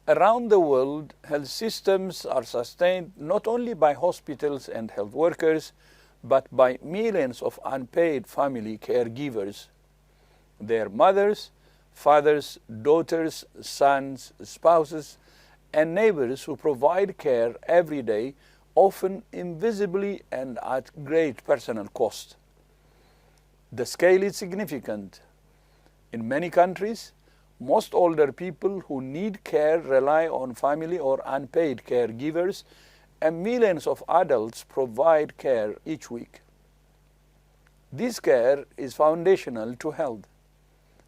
Around the world, health systems are sustained not only by hospitals and health workers, but by millions of unpaid family caregivers. Their mothers, fathers, daughters, sons, spouses, and neighbors who provide care every day, often invisibly and at great personal cost. The scale is significant. In many countries, most older people who need care rely on family or unpaid caregivers, and millions of adults provide care each week. This care is foundational to health,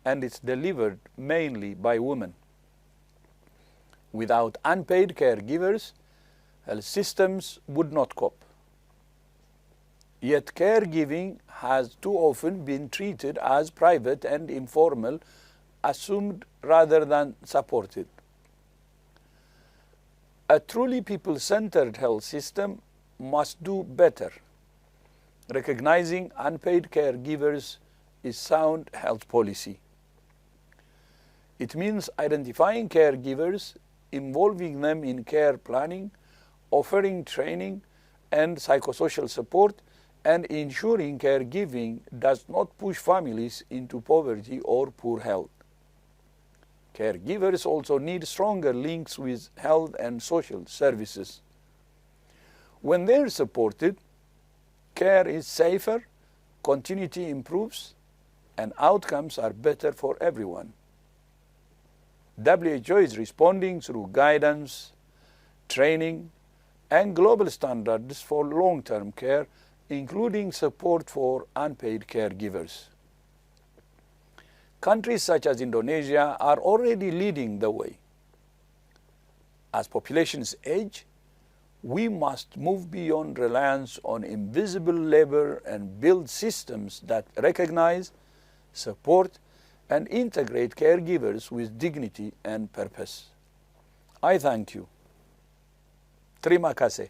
and it's delivered mainly by women. Without unpaid caregivers, health systems would not cope. Yet caregiving has too often been treated as private and informal, assumed rather than supported. A truly people-centered health system must do better. Recognizing unpaid caregivers is sound health policy. It means identifying caregivers, involving them in care planning, offering training and psychosocial support, and ensuring caregiving does not push families into poverty or poor health. Caregivers also need stronger links with health and social services. When they are supported, care is safer, continuity improves, and outcomes are better for everyone. WHO is responding through guidance, training, and global standards for long-term care, including support for unpaid caregivers. Countries such as Indonesia are already leading the way. As populations age, we must move beyond reliance on invisible labor and build systems that recognize, support, and integrate caregivers with dignity and purpose. I thank you. Terima kasih.